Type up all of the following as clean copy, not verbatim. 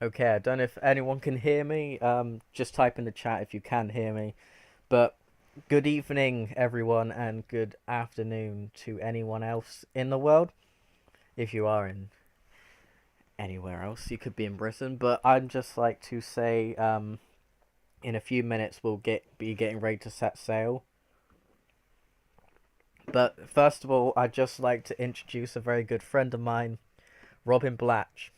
Okay, I don't know if anyone can hear me. Just type in the chat if you can hear me. But good evening, everyone, and good afternoon to anyone else in the world. If you are in anywhere else, you could be in Britain. But I'd just like to say, in a few minutes we'll be getting ready to set sail. But first of all, I'd just like to introduce a very good friend of mine, Robin Blatch.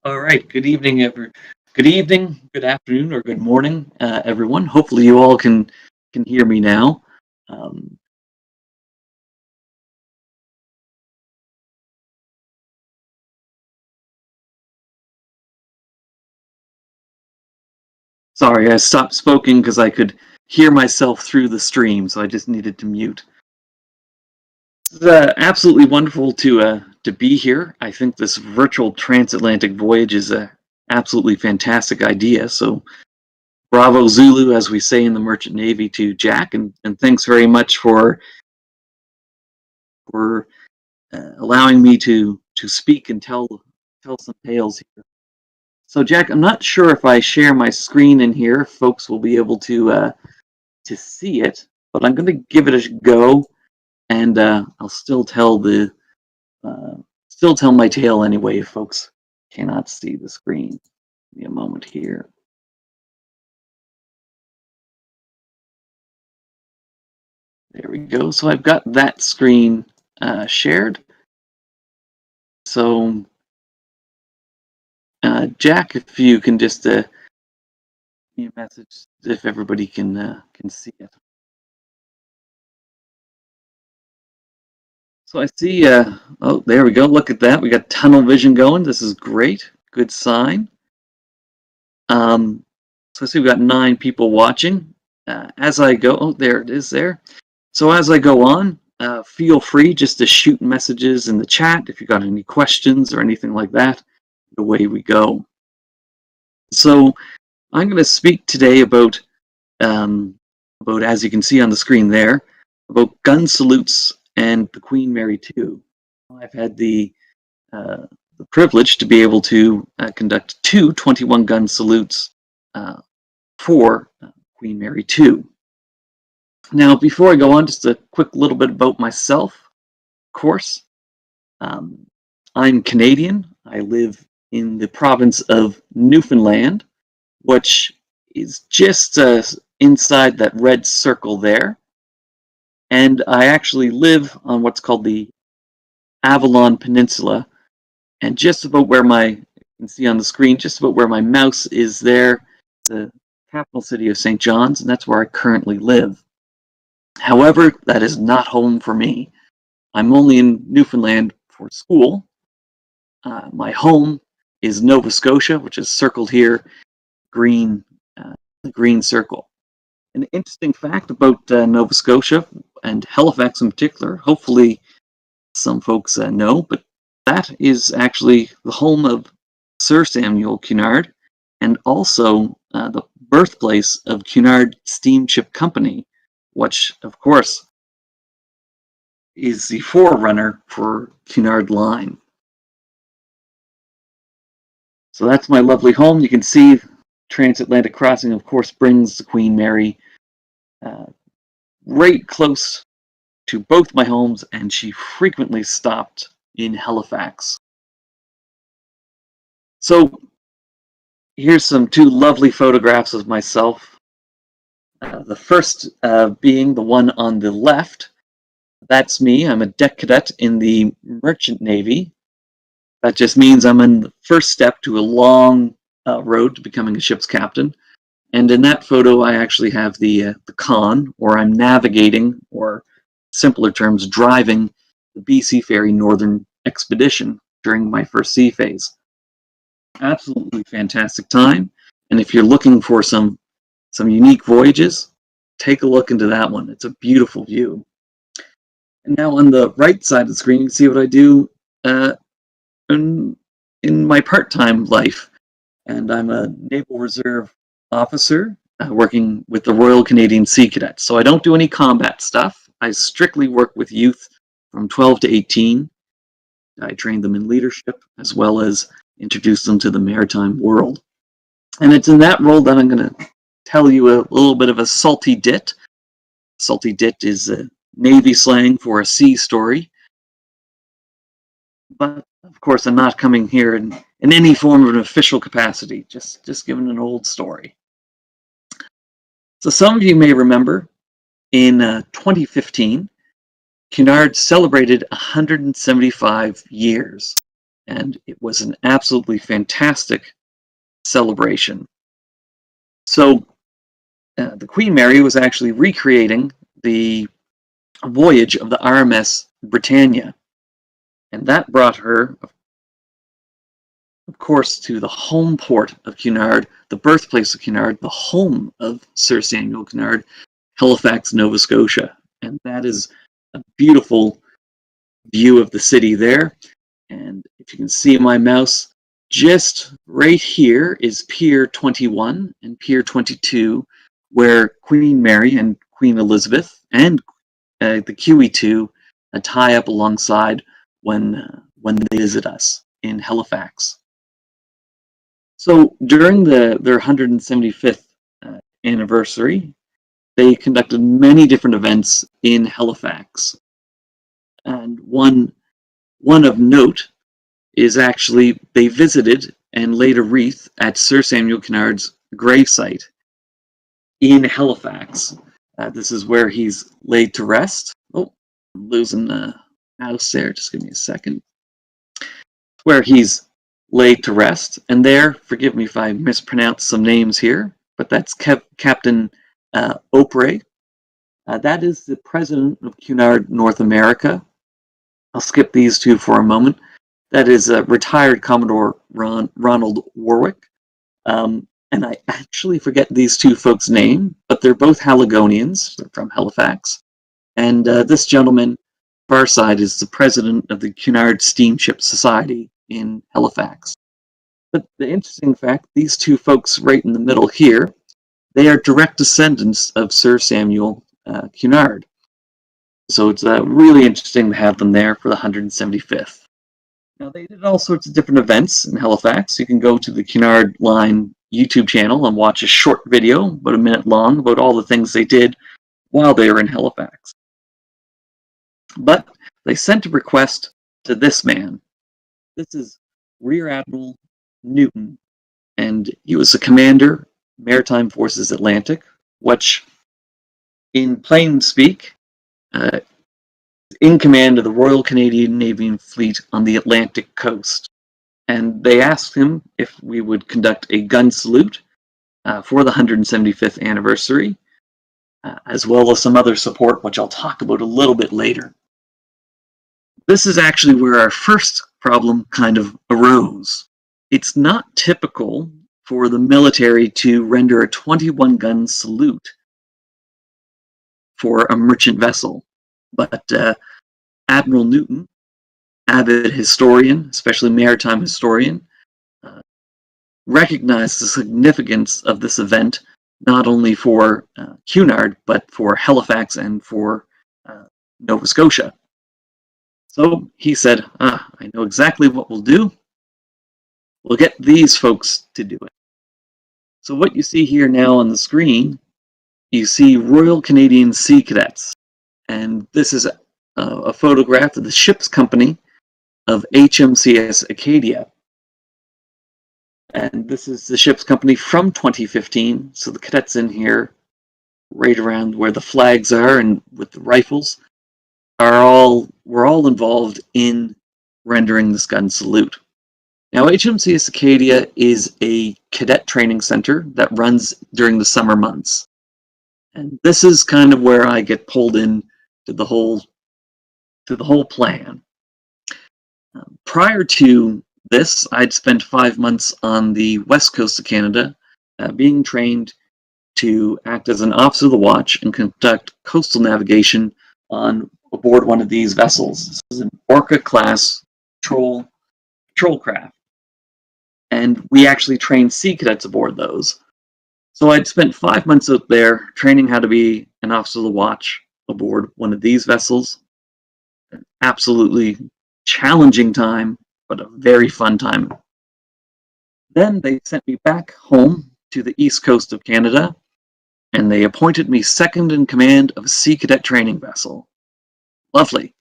All right. Good evening, good afternoon, or good morning, everyone. Hopefully, you all can hear me now. Um, Sorry, I stopped speaking because I could hear myself through the stream, so I just needed to mute. It's absolutely wonderful to be here. I think this virtual transatlantic voyage is a absolutely fantastic idea. So, bravo Zulu, as we say in the Merchant Navy, to Jack, and thanks very much for allowing me to speak and tell some tales here. So, Jack, I'm not sure if I share my screen in here, if folks will be able to see it, but I'm going to give it a go, and I'll uh, still tell my tale anyway. If folks cannot see the screen, give me a moment here. There we go. So I've got that screen shared. So, Jack, if you can just give me a message if everybody can see it. So I see, oh, there we go. Look at that. We got tunnel vision going. This is great. Good sign. So I see we've got 9 people watching. As I go, oh, there it is there. So as I go on, feel free just to shoot messages in the chat if you got any questions or anything like that. Away we go. So I'm going to speak today about, as you can see on the screen there, about gun salutes and the Queen Mary 2. I've had uh, the privilege to be able to conduct two 21 gun salutes for Queen Mary 2. Now, before I go on, just a quick little bit about myself. Of course, um, I'm Canadian. I live in the province of Newfoundland, which is just inside that red circle there. And I actually live on what's called the Avalon Peninsula, and just about where you can see on the screen, just about where my mouse is there, the capital city of St. John's, and that's where I currently live. However, that is not home for me. I'm only in Newfoundland for school. My home is Nova Scotia, which is circled here, green, the green circle. An interesting fact about Nova Scotia and Halifax in particular, hopefully some folks know, but that is actually the home of Sir Samuel Cunard and also the birthplace of Cunard Steamship Company, which, of course, is the forerunner for Cunard Line. So that's my lovely home. You can see transatlantic crossing, of course, brings the Queen Mary right close to both my homes, and she frequently stopped in Halifax. So here's some two lovely photographs of myself. The first being the one on the left. That's me. I'm a deck cadet in the Merchant Navy. That just means I'm in the first step to a long road to becoming a ship's captain. And in that photo, I actually have the con, or I'm navigating, or simpler terms, driving the BC Ferry Northern Expedition during my first sea phase. Absolutely fantastic time. And if you're looking for some unique voyages, take a look into that one. It's a beautiful view. And now on the right side of the screen, you can see what I do in my part-time life. And I'm a Naval Reserve officer working with the Royal Canadian Sea Cadets. So I don't do any combat stuff. I strictly work with youth from 12 to 18. I train them in leadership as well as introduce them to the maritime world. And it's in that role that I'm going to tell you a little bit of a salty dit. Salty dit is a Navy slang for a sea story. But of course, I'm not coming here in any form of an official capacity, just giving an old story. So some of you may remember in 2015, Cunard celebrated 175 years, and it was an absolutely fantastic celebration. So the Queen Mary was actually recreating the voyage of the RMS Britannia, and that brought her, of course, to the home port of Cunard, the birthplace of Cunard, the home of Sir Samuel Cunard, Halifax, Nova Scotia. And that is a beautiful view of the city there. And if you can see my mouse, just right here is Pier 21 and Pier 22, where Queen Mary and Queen Elizabeth and the QE2 tie up alongside when they visit us in Halifax. So during their 175th anniversary, they conducted many different events in Halifax. And one of note is actually they visited and laid a wreath at Sir Samuel Cunard's gravesite in Halifax. This is where he's laid to rest. Oh, I'm losing the mouse there. Just give me a second. Where he's laid to rest. And there, forgive me if I mispronounce some names here, but that's Captain Opre. That is the president of Cunard North America. I'll skip these two for a moment. That is retired Commodore Ronald Warwick. And I actually forget these two folks' name, but they're both Haligonians. They're from Halifax. And this gentleman, far side, is the president of the Cunard Steamship Society in Halifax. But the interesting fact, these two folks right in the middle here, they are direct descendants of Sir Samuel Cunard. So it's really interesting to have them there for the 175th. Now, they did all sorts of different events in Halifax. You can go to the Cunard Line YouTube channel and watch a short video, about a minute long, about all the things they did while they were in Halifax. But they sent a request to this man. This is Rear Admiral Newton, and he was the commander, Maritime Forces Atlantic, which, in plain speak, in command of the Royal Canadian Navy Fleet on the Atlantic coast. And they asked him if we would conduct a gun salute for the 175th anniversary, as well as some other support, which I'll talk about a little bit later. This is actually where our first problem kind of arose. It's not typical for the military to render a 21-gun salute for a merchant vessel, but Admiral Newton, avid historian, especially maritime historian, recognized the significance of this event not only for Cunard, but for Halifax and for Nova Scotia. So he said, I know exactly what we'll do. We'll get these folks to do it. So what you see here now on the screen, you see Royal Canadian Sea Cadets. And this is a photograph of the ship's company of HMCS Acadia. And this is the ship's company from 2015. So the cadets in here, right around where the flags are and with the rifles, were all involved in rendering this gun salute. Now, HMCS Acadia is a cadet training center that runs during the summer months. And this is kind of where I get pulled in to the whole plan. Prior to this, I'd spent 5 months on the west coast of Canada, being trained to act as an officer of the watch and conduct coastal navigation on aboard one of these vessels. This is an Orca-class patrol craft, and we actually trained sea cadets aboard those. So I'd spent 5 months out there training how to be an officer of the watch aboard one of these vessels. An absolutely challenging time, but a very fun time. Then they sent me back home to the east coast of Canada, and they appointed me second in command of a sea cadet training vessel. Lovely.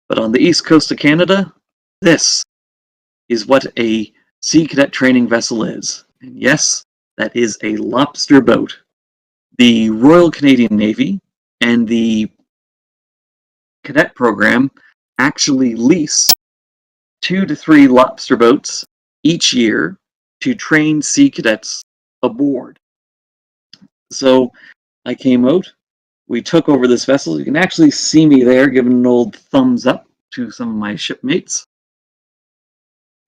But on the east coast of Canada, this is what a sea cadet training vessel is. And yes, that is a lobster boat. The Royal Canadian Navy and the cadet program actually lease 2 to 3 lobster boats each year to train sea cadets aboard. So I came out, we took over this vessel. You can actually see me there giving an old thumbs up to some of my shipmates.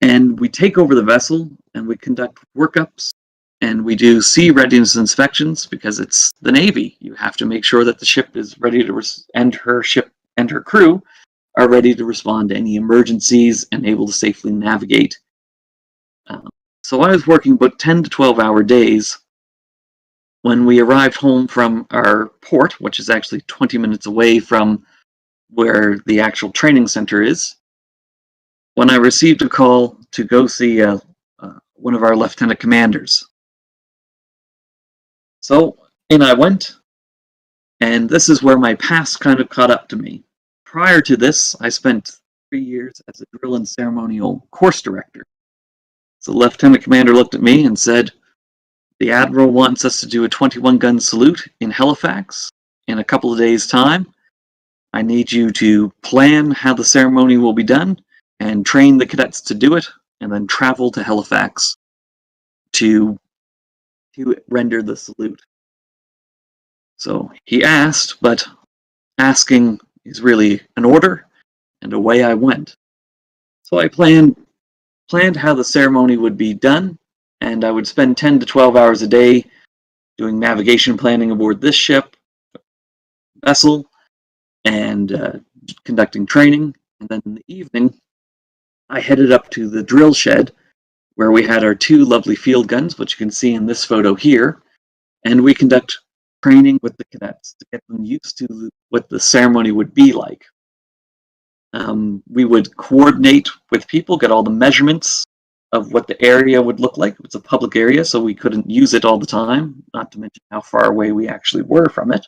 And we take over the vessel and we conduct workups and we do sea readiness inspections because it's the Navy. You have to make sure that the ship is ready to and her crew are ready to respond to any emergencies and able to safely navigate. So I was working about 10 to 12-hour days. When we arrived home from our port, which is actually 20 minutes away from where the actual training center is, when I received a call to go see one of our lieutenant commanders. So in I went, and this is where my past kind of caught up to me. Prior to this, I spent 3 years as a drill and ceremonial course director. So the lieutenant commander looked at me and said, the Admiral wants us to do a 21-gun salute in Halifax in a couple of days' time. I need you to plan how the ceremony will be done and train the cadets to do it, and then travel to Halifax to render the salute. So he asked, but asking is really an order, and away I went. So I planned how the ceremony would be done, and I would spend 10 to 12 hours a day doing navigation planning aboard this vessel, and conducting training. And then in the evening, I headed up to the drill shed where we had our 2 lovely field guns, which you can see in this photo here, and we conduct training with the cadets to get them used to what the ceremony would be like. We would coordinate with people, get all the measurements of what the area would look like. It's a public area, so we couldn't use it all the time, not to mention how far away we actually were from it.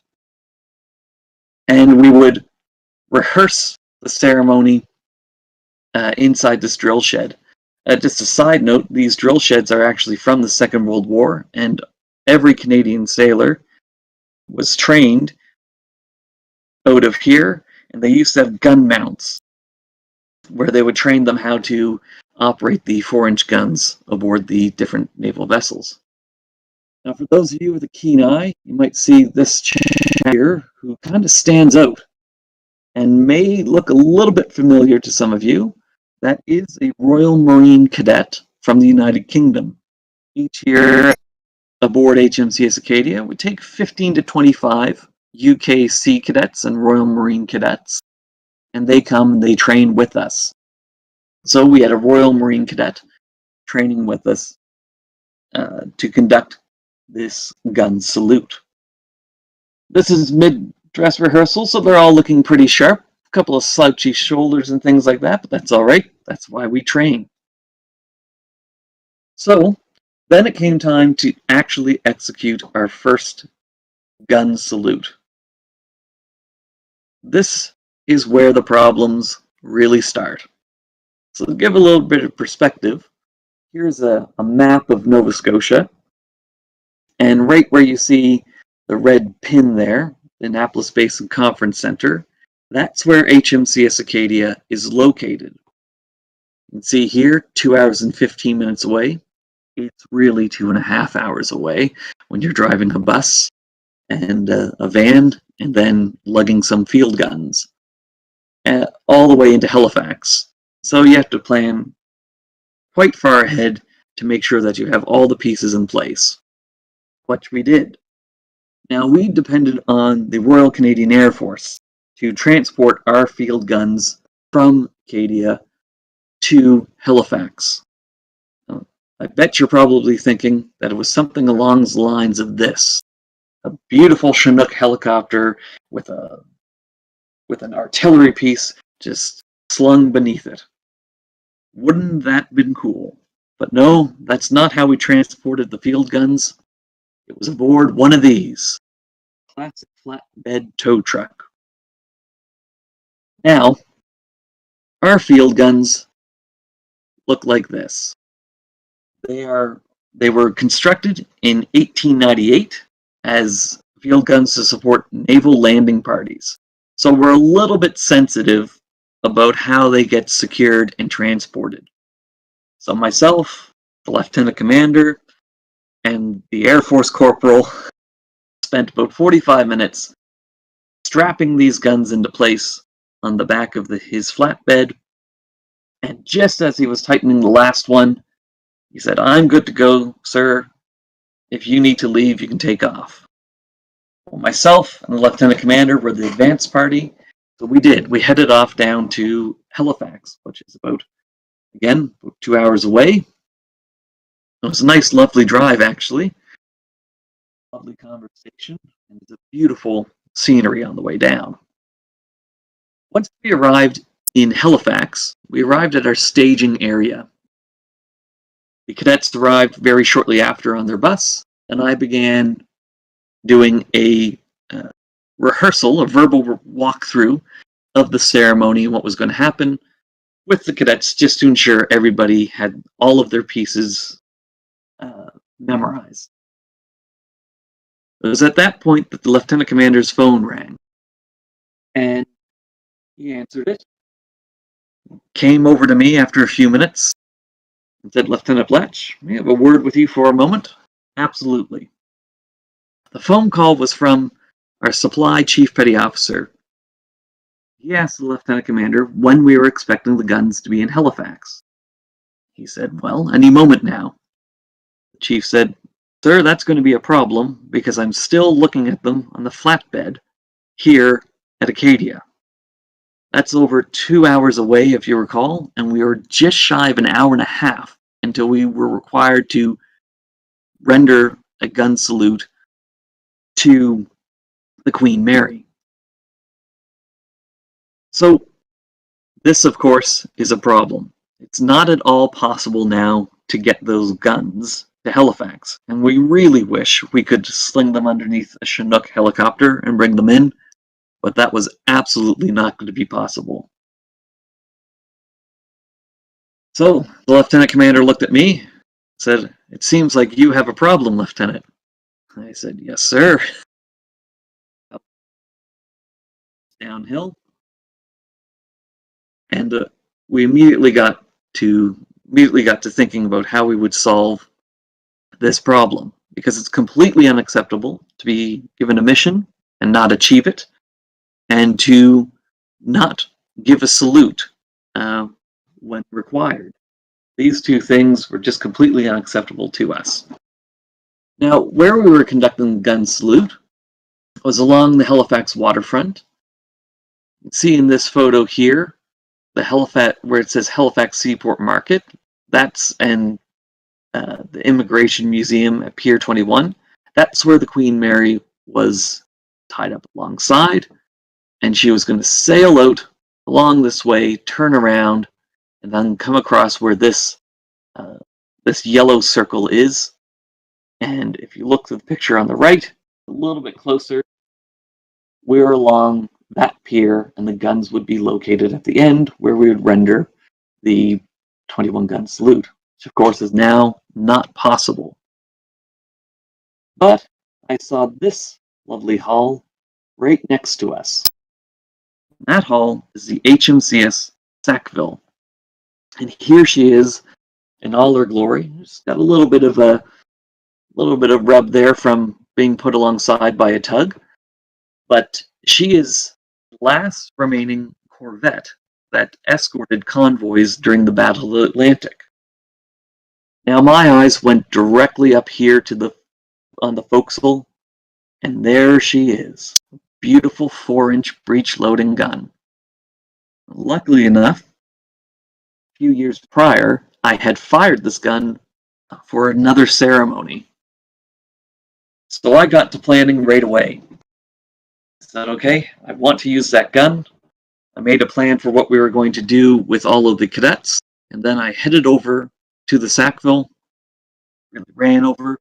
And we would rehearse the ceremony inside this drill shed. Just a side note, these drill sheds are actually from the Second World War, and every Canadian sailor was trained out of here, and they used to have gun mounts where they would train them how to operate the 4-inch guns aboard the different naval vessels. Now, for those of you with a keen eye, you might see this chap here who kind of stands out and may look a little bit familiar to some of you. That is a Royal Marine Cadet from the United Kingdom. Each year aboard HMCS Acadia, we take 15 to 25 UK Sea Cadets and Royal Marine Cadets, and they come and they train with us. So we had a Royal Marine Cadet training with us to conduct this gun salute. This is mid-dress rehearsal, so they're all looking pretty sharp. A couple of slouchy shoulders and things like that, but that's all right. That's why we train. So then it came time to actually execute our first gun salute. This is where the problems really start. So to give a little bit of perspective, here's a map of Nova Scotia. And right where you see the red pin there, the Annapolis Basin Conference Center, that's where HMCS Acadia is located. You can see here, 2 hours and 15 minutes away. It's really 2.5 hours away when you're driving a bus and a van and then lugging some field guns all the way into Halifax. So you have to plan quite far ahead to make sure that you have all the pieces in place, which we did. Now, we depended on the Royal Canadian Air Force to transport our field guns from Acadia to Halifax. I bet you're probably thinking that it was something along the lines of this: a beautiful Chinook helicopter with an artillery piece just slung beneath it. Wouldn't that have been cool? But no, that's not how we transported the field guns. It was aboard one of these, classic flatbed tow truck. Now, our field guns look like this. They were constructed in 1898 as field guns to support naval landing parties. So we're a little bit sensitive about how they get secured and transported. So myself, the lieutenant commander, and the Air Force corporal spent about 45 minutes strapping these guns into place on the back of his flatbed. And just as he was tightening the last one, he said, "I'm good to go, sir. If you need to leave, you can take off." Well, myself and the lieutenant commander were the advance party, so we did. We headed off down to Halifax, which is about 2 hours away. It was a nice, lovely drive, actually. Lovely conversation, and it's a beautiful scenery on the way down. Once we arrived in Halifax, we arrived at our staging area. The cadets arrived very shortly after on their bus, and I began doing a rehearsal, a verbal walkthrough of the ceremony and what was going to happen with the cadets, just to ensure everybody had all of their pieces memorized. It was at that point that the lieutenant commander's phone rang, and he answered it, came over to me after a few minutes, and said, "Lieutenant Blatch, may I have a word with you for a moment?" "Absolutely." The phone call was from our supply chief petty officer. He asked the lieutenant commander when we were expecting the guns to be in Halifax. He said, "Well, any moment now." The chief said, "Sir, that's going to be a problem because I'm still looking at them on the flatbed here at Acadia. That's over 2 hours away, if you recall, and we were just shy of an hour and a half until we were required to render a gun salute to the Queen Mary." So this, of course, is a problem. It's not at all possible now to get those guns to Halifax, and we really wish we could sling them underneath a Chinook helicopter and bring them in, but that was absolutely not going to be possible. So the lieutenant commander looked at me and said, "It seems like you have a problem, Lieutenant." I said, "Yes, sir." downhill, and we immediately got to thinking about how we would solve this problem, because it's completely unacceptable to be given a mission and not achieve it, and to not give a salute when required. These two things were just completely unacceptable to us. Now, where we were conducting the gun salute was along the Halifax waterfront. You can see in this photo here, the Halifax, where it says Halifax Seaport Market. That's the Immigration Museum at Pier 21. That's where the Queen Mary was tied up alongside, and she was going to sail out along this way, turn around, and then come across where this yellow circle is. And if you look at the picture on the right, a little bit closer, we're along that pier, and the guns would be located at the end where we would render the 21 gun salute, which of course is now not possible. But I saw this lovely hull right next to us. That hull is the HMCS Sackville. And here she is in all her glory. She's got a little bit of rub there from being put alongside by a tug, but she is the last remaining corvette that escorted convoys during the Battle of the Atlantic. Now my eyes went directly up here to on the forecastle, and there she is, a beautiful 4-inch breech loading gun. Luckily enough, a few years prior, I had fired this gun for another ceremony. So I got to planning right away. I said, okay, I want to use that gun. I made a plan for what we were going to do with all of the cadets, and then I headed over to the Sackville, really ran over,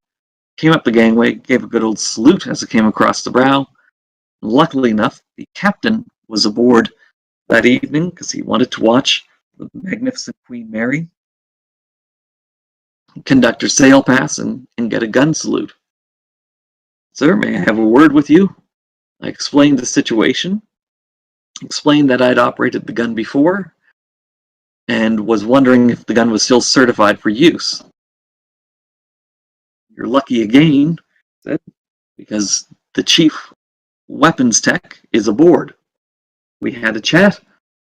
came up the gangway, gave a good old salute as it came across the brow. Luckily enough, the captain was aboard that evening because he wanted to watch the magnificent Queen Mary conduct her sail pass and get a gun salute. Sir, may I have a word with you? I explained the situation, explained that I'd operated the gun before, and was wondering if the gun was still certified for use. You're lucky again, he said, because the chief weapons tech is aboard. We had a chat,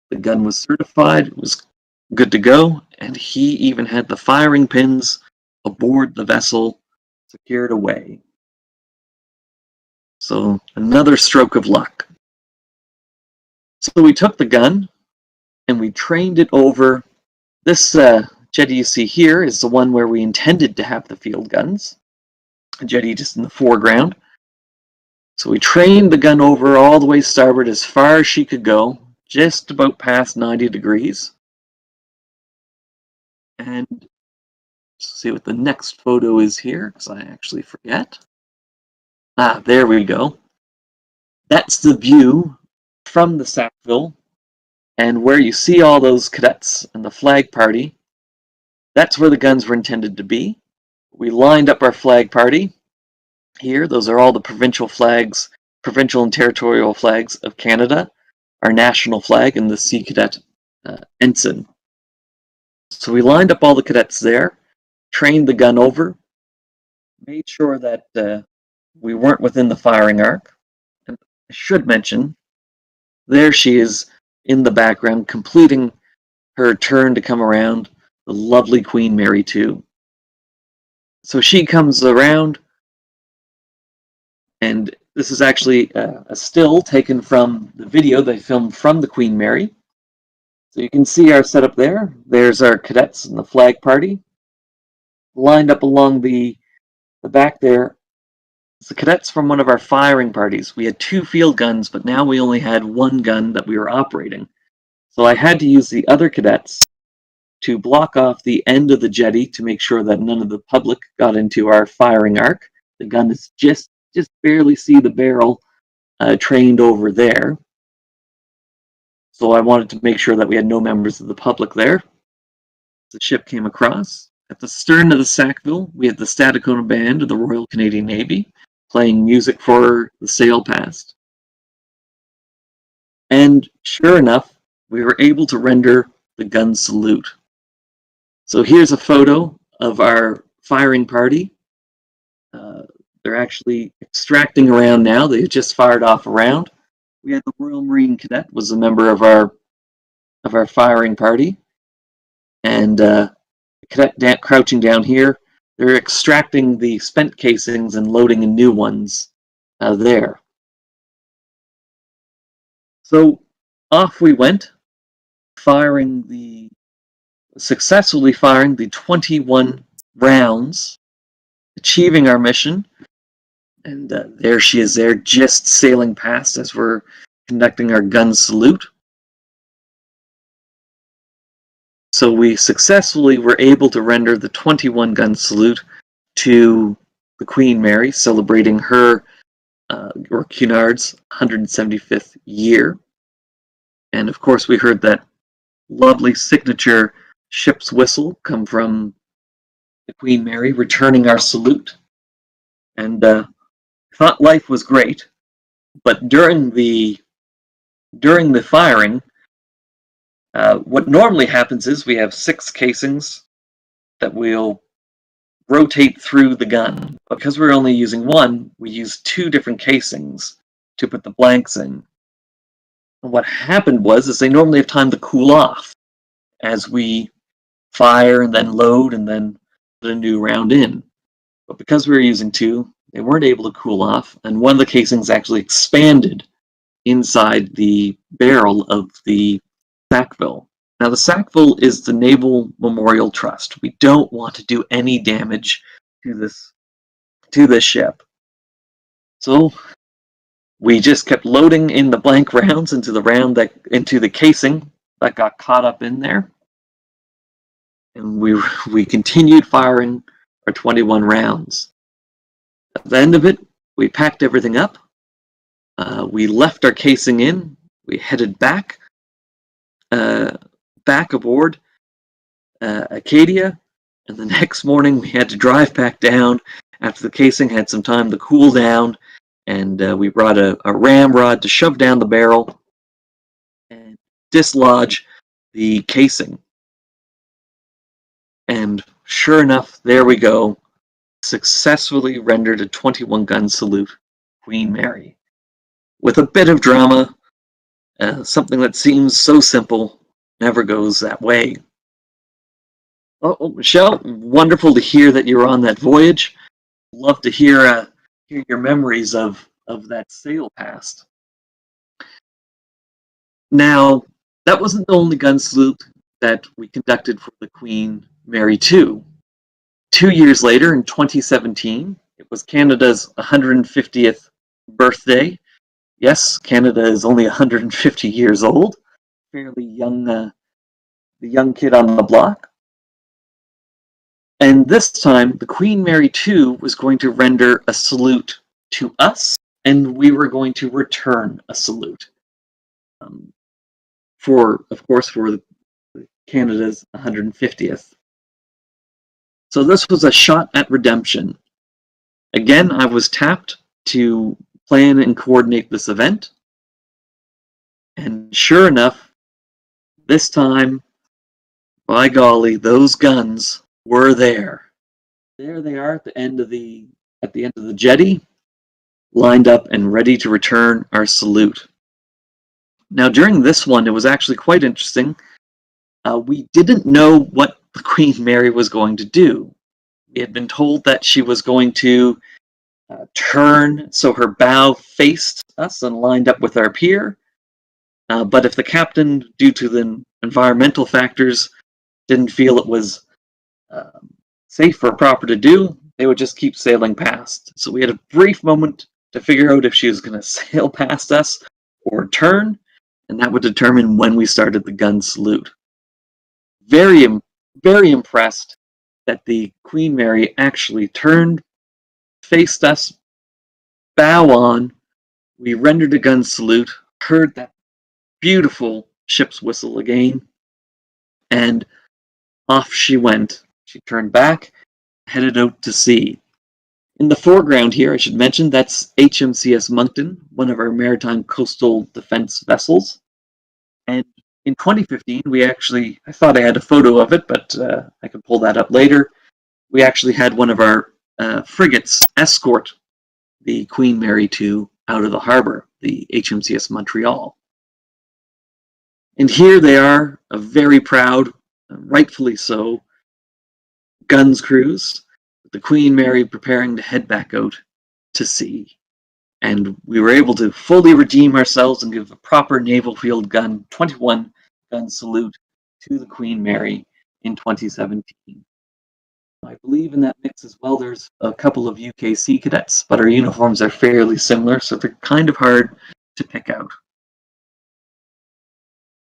the gun was certified, it was good to go, and he even had the firing pins aboard the vessel secured away. So another stroke of luck. So we took the gun and we trained it over. This jetty you see here is the one where we intended to have the field guns. A jetty just in the foreground. So we trained the gun over all the way starboard as far as she could go, just about past 90 degrees. And let's see what the next photo is here, because I actually forget. Ah, there we go. That's the view from the Sackville, and where you see all those cadets and the flag party, that's where the guns were intended to be. We lined up our flag party here. Those are all the provincial flags, provincial and territorial flags of Canada, our national flag, and the Sea Cadet ensign. So we lined up all the cadets there, trained the gun over, made sure that we weren't within the firing arc. And I should mention, there she is in the background, completing her turn to come around, the lovely Queen Mary II. So she comes around, and this is actually a still taken from the video they filmed from the Queen Mary. So you can see our setup there. There's our cadets and the flag party. Lined up along the back there, it's the cadets from one of our firing parties. We had 2 field guns, but now we only had 1 gun that we were operating. So I had to use the other cadets to block off the end of the jetty to make sure that none of the public got into our firing arc. The gun is just barely see the barrel trained over there. So I wanted to make sure that we had no members of the public there. The ship came across. At the stern of the Sackville, we had the Stadacona Band of the Royal Canadian Navy playing music for the sail past. And sure enough, we were able to render the gun salute. So here's a photo of our firing party. They're actually extracting around now. They just fired off a round. We had the Royal Marine Cadet was a member of our firing party, and the cadet crouching down here. They're extracting the spent casings and loading in new ones there. So off we went, successfully firing the 21 rounds, achieving our mission. And there she is there, just sailing past as we're conducting our gun salute. So we successfully were able to render the 21 gun salute to the Queen Mary, celebrating her, or Cunard's 175th year. And of course, we heard that lovely signature ship's whistle come from the Queen Mary, returning our salute. And thought life was great, but during the firing, what normally happens is we have 6 casings that we'll rotate through the gun. Because we're only using one, we use 2 different casings to put the blanks in. And what happened is they normally have time to cool off as we fire and then load and then put a new round in. But because we were using 2, they weren't able to cool off, and one of the casings actually expanded inside the barrel of the Sackville. Now, the Sackville is the Naval Memorial Trust. We don't want to do any damage to this ship. So we just kept loading in the blank rounds into the casing that got caught up in there. And we continued firing our 21 rounds. At the end of it, we packed everything up. We left our casing in. We headed back aboard Acadia, and the next morning we had to drive back down after the casing had some time to cool down, and we brought a ramrod to shove down the barrel and dislodge the casing. And sure enough, there we go. Successfully rendered a 21 gun salute, Queen Mary. With a bit of drama, something that seems so simple never goes that way. Oh, Michelle, wonderful to hear that you're on that voyage. Love to hear your memories of that sail past. Now, that wasn't the only gun salute that we conducted for the Queen Mary II. 2 years later, in 2017, it was Canada's 150th birthday. Yes, Canada is only 150 years old. Fairly young, the young kid on the block. And this time, the Queen Mary II was going to render a salute to us, and we were going to return a salute. For Canada's 150th. So this was a shot at redemption. Again, I was tapped to plan and coordinate this event. And sure enough, this time, by golly, those guns were there. There they are at the end of the jetty, lined up and ready to return our salute. Now, during this one, it was actually quite interesting. We didn't know what the Queen Mary was going to do. We had been told that she was going to turn so her bow faced us and lined up with our pier. But if the captain, due to the environmental factors, didn't feel it was safe or proper to do, they would just keep sailing past. So we had a brief moment to figure out if she was going to sail past us or turn, and that would determine when we started the gun salute. Very impressed that the Queen Mary actually turned, faced us, bow on. We rendered a gun salute, heard that beautiful ship's whistle again, and off she went. She turned back, headed out to sea. In the foreground here, I should mention, that's HMCS Moncton, one of our maritime coastal defense vessels. And in 2015, I thought I had a photo of it, but I can pull that up later. We actually had one of our frigates escort the Queen Mary 2 out of the harbor, the HMCS Montreal. And here they are, a very proud, rightfully so, guns crews, with the Queen Mary preparing to head back out to sea. And we were able to fully redeem ourselves and give a proper naval field gun 21 gun salute to the Queen Mary in 2017. I believe in that mix as well, there's a couple of UKC cadets, but our uniforms are fairly similar, so they're kind of hard to pick out.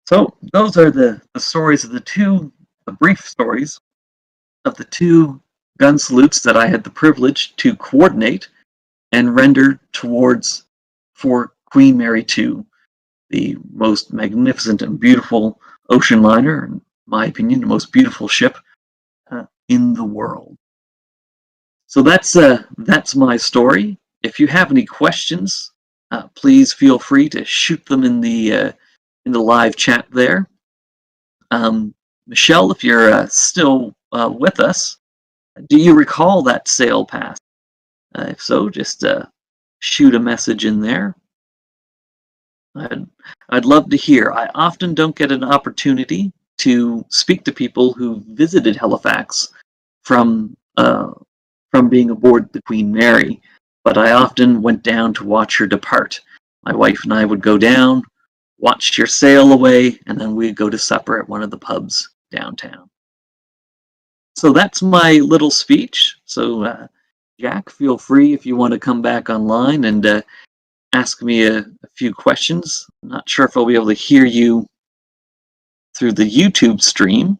So those are the stories of the brief stories of the two gun salutes that I had the privilege to coordinate and render towards for Queen Mary 2, the most magnificent and beautiful ocean liner, in my opinion, the most beautiful ship in the world. So that's my story. If you have any questions, please feel free to shoot them in the live chat there. Michelle, if you're still with us, do you recall that sail pass? If so, just shoot a message in there. I'd love to hear. I often don't get an opportunity to speak to people who visited Halifax from being aboard the Queen Mary, but I often went down to watch her depart. My wife and I would go down, watch her sail away, and then we'd go to supper at one of the pubs downtown. So that's my little speech. So, Jack, feel free if you want to come back online and ask me a few questions. I'm not sure if I'll be able to hear you through the YouTube stream.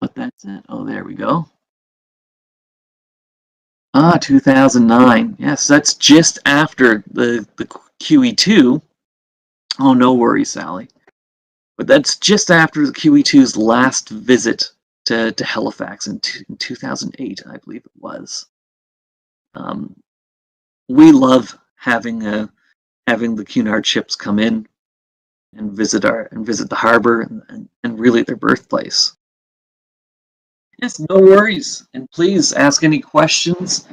But that's it. Oh, there we go. 2009. Yes, that's just after the QE2. Oh, no worries, Sally. But that's just after the QE2's last visit to Halifax in 2008, I believe it was. We love having the Cunard ships come in and visit the harbor and really their birthplace. Yes, no worries, and please ask any questions.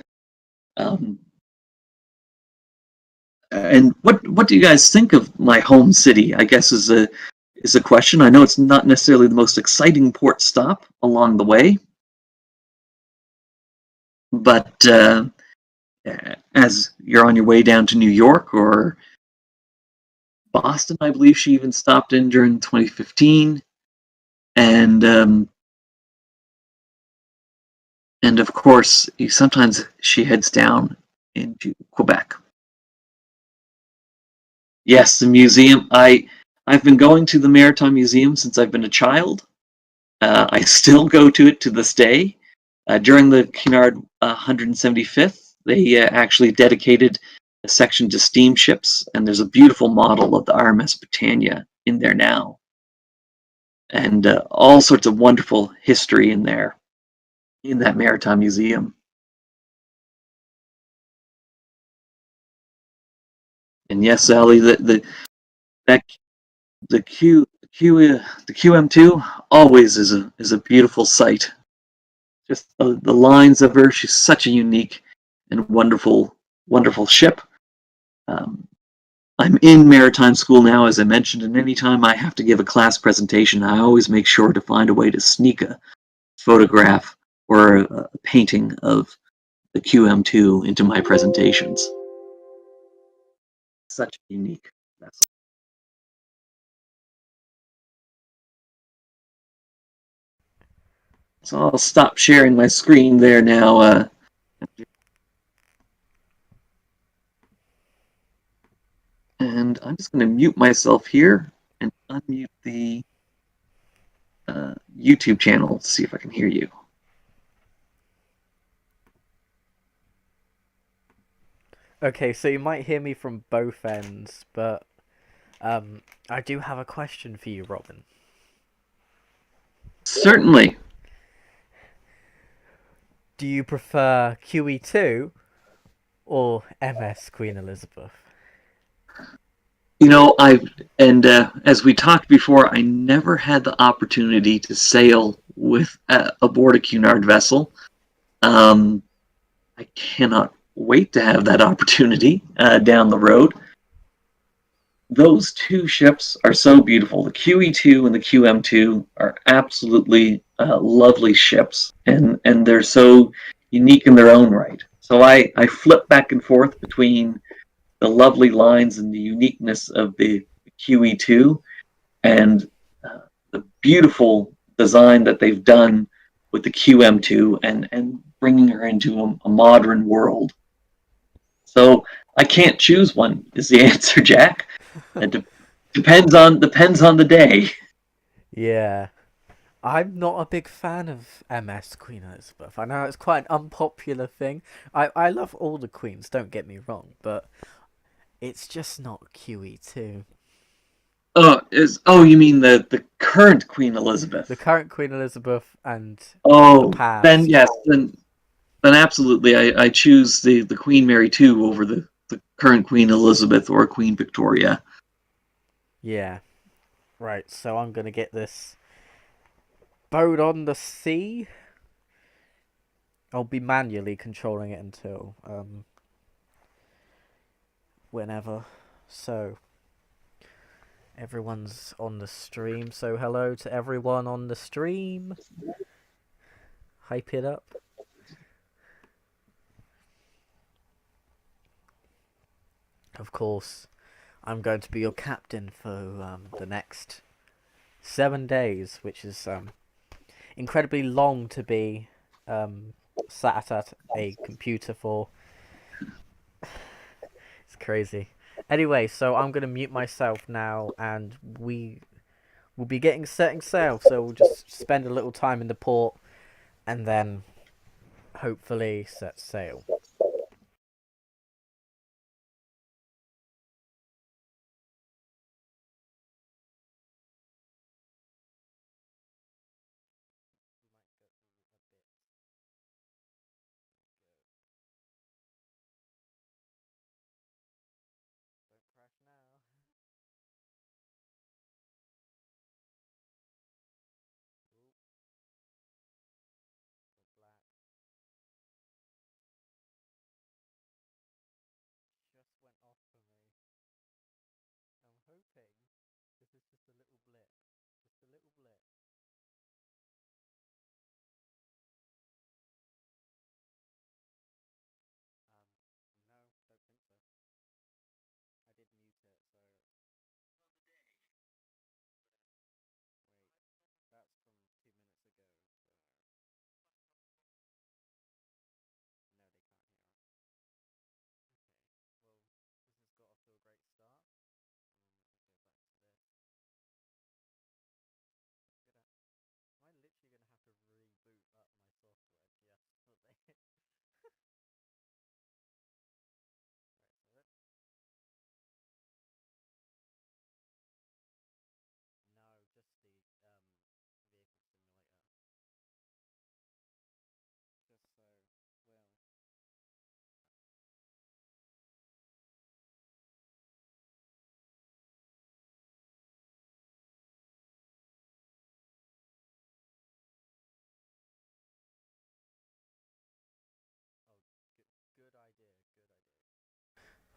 And what do you guys think of my home city? I guess is a question. I know it's not necessarily the most exciting port stop along the way, but as you're on your way down to New York or Boston, I believe she even stopped in during 2015, and of course, sometimes she heads down into Quebec. Yes, the museum. I've been going to the Maritime Museum since I've been a child. I still go to it to this day. During the Cunard 175th, they actually dedicated a section to steamships, and there's a beautiful model of the RMS Britannia in there now, and all sorts of wonderful history in there, in that Maritime Museum. And yes, Sally, the QM2 always is a beautiful sight. Just the lines of her. She's such a unique and wonderful ship. I'm in maritime school now, as I mentioned, and anytime I have to give a class presentation, I always make sure to find a way to sneak a photograph or a painting of the QM2 into my presentations. Such a unique vessel. So I'll stop sharing my screen there now. And I'm just going to mute myself here and unmute the YouTube channel to see if I can hear you. Okay, so you might hear me from both ends, but I do have a question for you, Robin. Certainly. Do you prefer QE2 or MS Queen Elizabeth? I've and as we talked before, I never had the opportunity to sail with aboard a Cunard vessel. Um, I cannot wait to have that opportunity down the road. Those two ships are so beautiful. The QE2 and the QM2 are absolutely lovely ships, and they're so unique in their own right. So I flip back and forth between the lovely lines and the uniqueness of the QE2 and the beautiful design that they've done with the QM2 and bringing her into a modern world. So I can't choose one is the answer, Jack. It depends on the day. Yeah. I'm not a big fan of MS Queen Elizabeth. I know it's quite an unpopular thing. I love all the queens, don't get me wrong, but it's just not QE2. You mean the current Queen The Elizabeth? current Queen Elizabeth and the Oh, then past. yes, then absolutely, I choose the Queen Mary 2 over the current Queen Elizabeth or Queen Victoria. Yeah. Right, so I'm gonna get this boat on the sea. I'll be manually controlling it until whenever. So everyone's on the stream. So hello to everyone on the stream. Hype it up. Of course, I'm going to be your captain for the next 7 days, which is incredibly long to be sat at a computer for. It's crazy. Anyway, so I'm gonna mute myself now, and we will be getting setting sail. So we'll just spend a little time in the port, and then hopefully set sail.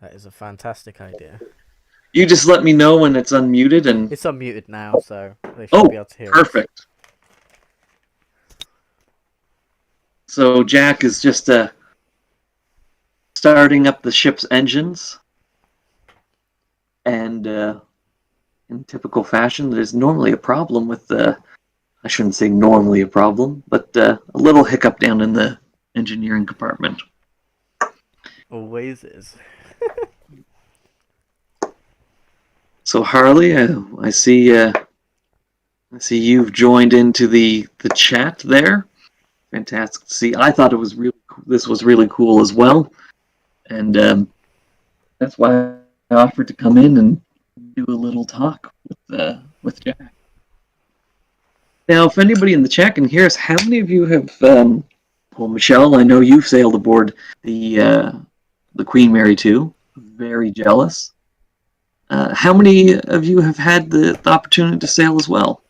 That is a fantastic idea. You just let me know when it's unmuted and It's unmuted now, so they should be oh, able to hear us. perfect. So Jack is just starting up the ship's engines, and in typical fashion, there's normally a problem with the. I shouldn't say normally a problem, but a little hiccup down in the engineering compartment. Always is. So Harley, I see you've joined into the chat there. Fantastic to see. I thought it was really this was really cool as well, and that's why I offered to come in and do a little talk with Jack. Now, if anybody in the chat can hear us, how many of you have Well, Michelle, I know you've sailed aboard the Queen Mary 2. Very jealous. How many of you have had the opportunity to sail as well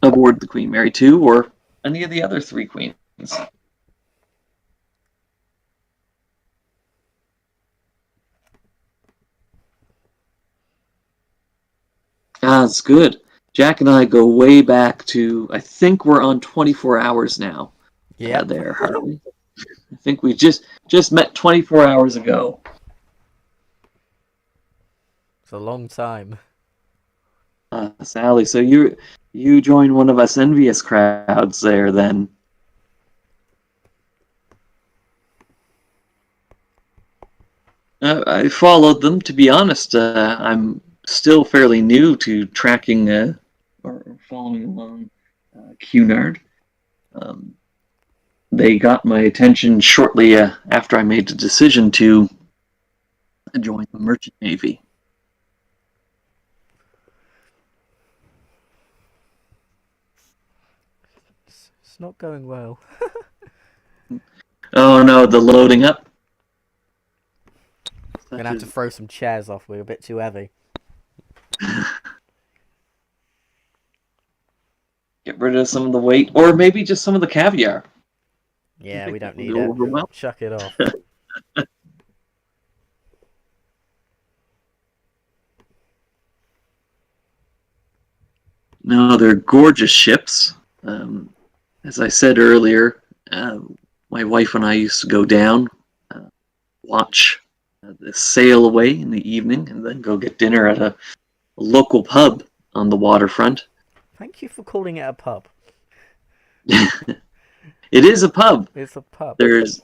aboard the Queen Mary 2 or any of the other three queens? Ah, that's good. Jack and I go way back to, I think we're on 24 hours now. Yep. There, Harley. I think we just met 24 hours ago. It's a long time. Sally, so you join one of us envious crowds there then. I followed them. To be honest, I'm still fairly new to tracking or following along Cunard. Um, they got my attention shortly after I made the decision to join the Merchant Navy. It's not going well. Oh no, the loading up. Gonna have to throw some chairs off. We're a bit too heavy. Get rid of some of the weight, or maybe just some of the caviar. I Yeah, think we don't people need go it. overwhelmed. Chuck it off. No, they're gorgeous ships. As I said earlier, uh, my wife and I used to go down, uh, watch the sail away in the evening, and then go get dinner at a local pub on the waterfront. Thank you for calling it a pub. It is a pub. It's a pub. There's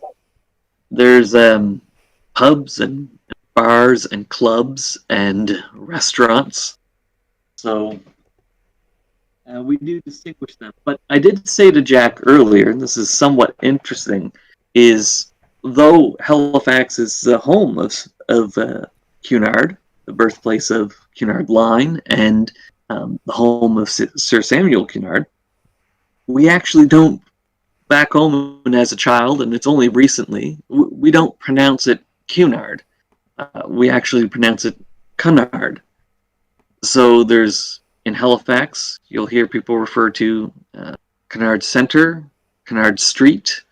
pubs and bars and clubs and restaurants. So we do distinguish them. But I did say to Jack earlier, and this is somewhat interesting, is though Halifax is the home of Cunard, the birthplace of Cunard Line, and the home of Sir Samuel Cunard, we actually don't, back home and as a child, and it's only recently, we don't pronounce it Cunard. We actually pronounce it Cunard. So there's in Halifax, you'll hear people refer to Cunard Centre, Cunard Street,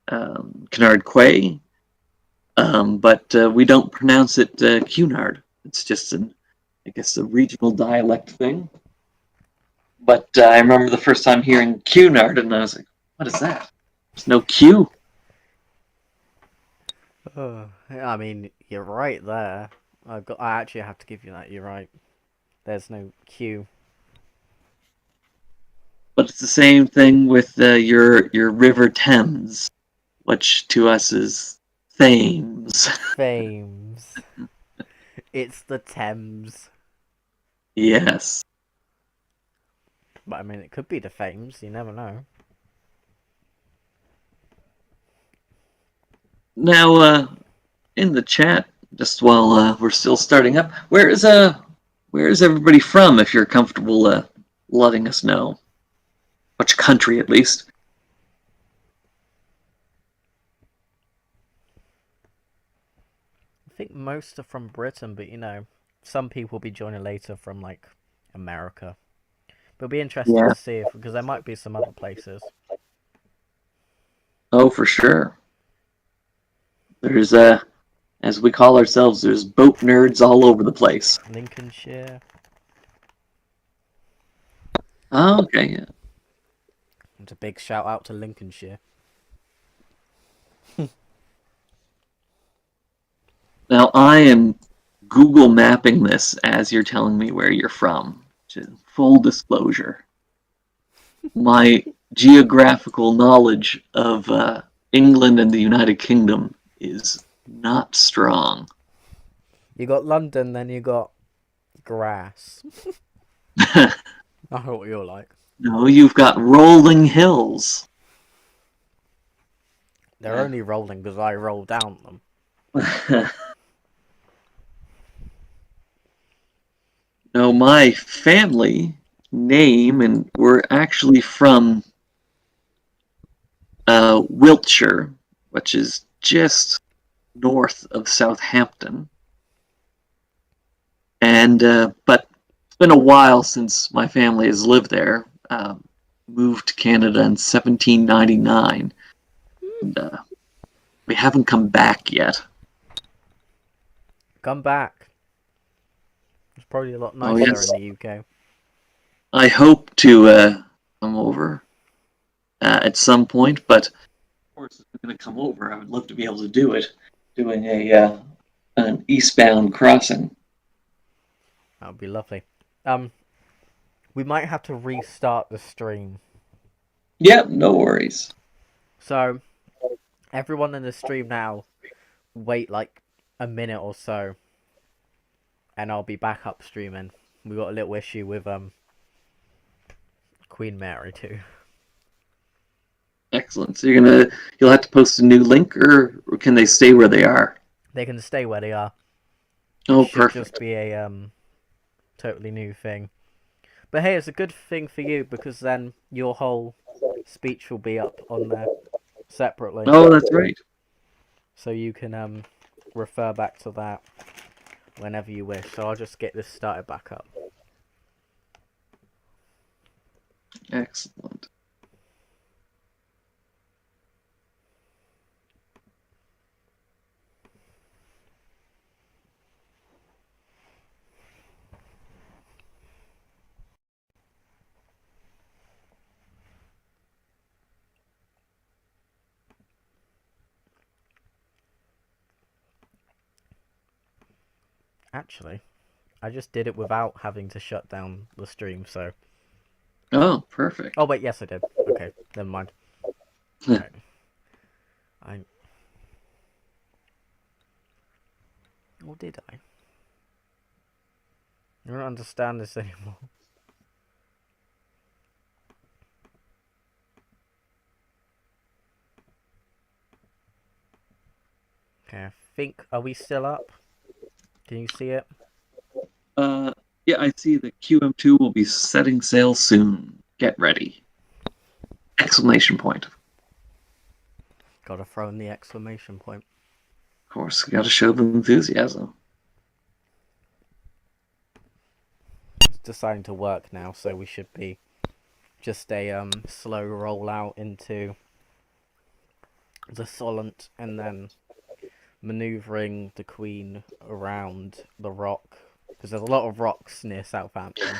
Cunard Quay, but we don't pronounce it Cunard. It's just I guess, a regional dialect thing. But I remember the first time hearing Cunard, and I was like, "What is that? There's no Q." I mean, you're right there. I actually have to give you that. You're right. There's no Q. But it's the same thing with your River Thames, which to us is Thames. Fames. It's the Thames. Yes. But I mean, it could be the Fames. You never know. Now, in the chat, just while we're still starting up, where is everybody from? If you're comfortable letting us know, which country at least. I think most are from Britain, but you know, some people will be joining later from like America. But it'll be interesting Yeah. to see if because there might be some other places. Oh, for sure. There's as we call ourselves, there's boat nerds all over the place. Lincolnshire. Oh, okay. Yeah. It's a big shout out to Lincolnshire. Now I am Google mapping this as you're telling me where you're from. Full disclosure, my geographical knowledge of England and the United Kingdom is not strong. You got London, then you got grass. I know what you're like. No, you've got rolling hills. They're only rolling because I roll down them. No, my family name, and we're actually from Wiltshire, which is just north of Southampton. And but it's been a while since my family has lived there. Moved to Canada in 1799, and we haven't come back yet. Come back. It's probably a lot Oh nicer in yes, the UK. I hope to come over at some point, but of course, if I'm going to come over, I would love to be able to do it, doing a an eastbound crossing. That would be lovely. Um, we might have to restart the stream. Yeah, no worries. So, everyone in the stream now, wait like a minute or so, and I'll be back up streaming. We got a little issue with Queen Mary too. Excellent. So you'll have to post a new link, or can they stay where they are? They can stay where they are. It Oh, should just perfect. be a totally new thing. But hey, it's a good thing for you because then your whole speech will be up on there separately, Oh, that's right. so you can refer back to that whenever you wish. So I'll just get this started back up. Excellent. Actually, I just did it without having to shut down the stream. So, Oh, perfect. oh wait, yes I did. Okay, never mind. Right, I. Or did I? I don't understand this anymore. Okay, I think. Are we still up? Can you see it? Uh, yeah, I see that QM2 will be setting sail soon. Get ready! Exclamation point. Of Gotta throw in the exclamation point. course, got to show them enthusiasm. It's deciding to work now, so we should be just a slow roll out into the Solent and then maneuvering the Queen around the rock because there's a lot of rocks near Southampton.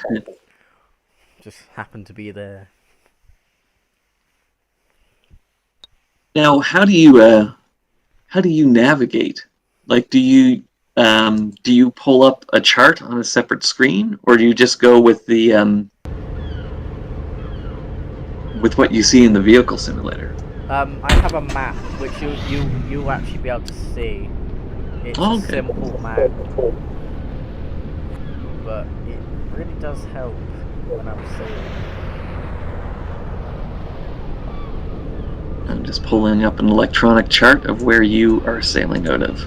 Just happen to be there. Now, how do you navigate? Like, do you pull up a chart on a separate screen, or do you just go with what you see in the vehicle simulator? I have a map which you'll actually be able to see. It's a Oh, okay. simple map, but it really does help when I'm sailing. I'm just pulling up an electronic chart of where you are sailing out of.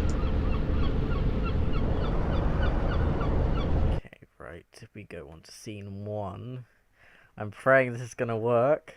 Okay, right. We go on to scene one. I'm praying this is gonna work.